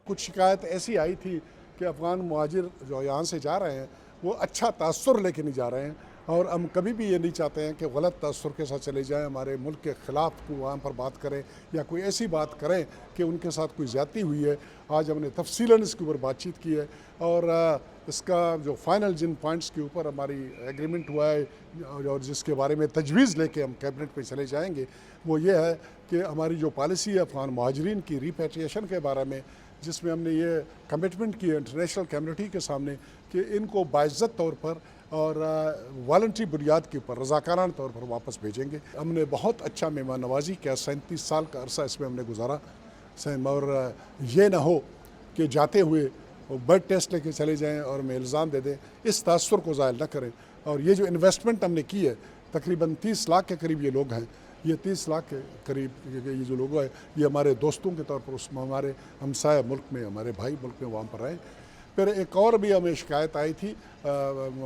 कुछ शिकायत ऐसी आई थी कि अफ़गान मुहाजिर जो यहाँ से जा रहे हैं वो अच्छा तासुर लेके नहीं जा रहे हैं, और हम कभी भी ये नहीं चाहते हैं कि गलत तासुर के साथ चले जाएं, हमारे मुल्क के ख़िलाफ़ को वहाँ पर बात करें या कोई ऐसी बात करें कि उनके साथ कोई ज़्यादती हुई है। आज हमने तफसीलन इसके ऊपर बातचीत की है, और इसका जो फ़ाइनल जिन पॉइंट्स के ऊपर हमारी एग्रीमेंट हुआ है और जिसके बारे में तजवीज़ लेके हम कैबिनेट में चले जाएंगे, वो ये है कि हमारी जो पॉलिसी है अफ़गान मुहाजिरीन की रिपैट्रिएशन के बारे में, जिसमें हमने ये कमिटमेंट की है इंटरनेशनल कम्युनिटी के सामने कि इनको बाइज़्ज़त तौर पर और वॉलंटरी बुनियाद के ऊपर रज़ाकाराना तौर पर वापस भेजेंगे। हमने बहुत अच्छा मेहमान नवाजी किया, 37 साल का अरसा इसमें हमने गुजारा, और ये ना हो कि जाते हुए वो ब्लड टेस्ट लेके चले जाएं और हमें इल्ज़ाम दे दें, इस तासुर को ज़ायल न करें। और ये जो इन्वेस्टमेंट हमने की है, तकरीबन 30 लाख के करीब ये लोग हैं, ये 30 लाख के करीब ये जो लोग हैं ये हमारे दोस्तों के तौर पर उसमें हमारे हमसाया मुल्क में, हमारे भाई मुल्क में वहाँ पर आए। फिर एक और भी हमें शिकायत आई थी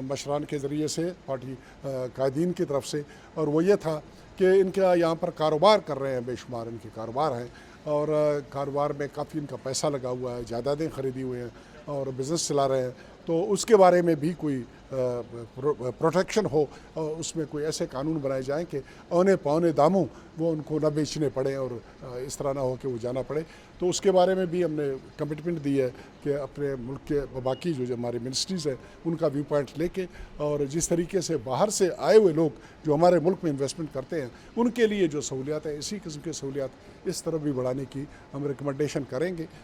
मशरान के ज़रिए से, पार्टी कायदीन की तरफ से, और वो ये था कि इनका यहाँ पर कारोबार कर रहे हैं, बेशुमार इनके कारोबार हैं, और कारोबार में काफ़ी इनका पैसा लगा हुआ है, जायदादें ख़रीदी हुई हैं और बिज़नेस चला रहे हैं। तो उसके बारे में भी कोई प्रोटेक्शन हो, और उसमें कोई ऐसे कानून बनाए जाएं कि औने पौने दामों वो उनको न बेचने पड़े और इस तरह ना हो कि वो जाना पड़े। तो उसके बारे में भी हमने कमिटमेंट दी है कि अपने मुल्क के बाकी जो हमारे मिनिस्ट्रीज़ हैं उनका व्यू पॉइंट लेके, और जिस तरीके से बाहर से आए हुए लोग जो हमारे मुल्क में इन्वेस्टमेंट करते हैं उनके लिए जो सहूलियात है, इसी किस्म की सहूलियात इस तरफ भी बढ़ाने की हम रिकमेंडेशन करेंगे।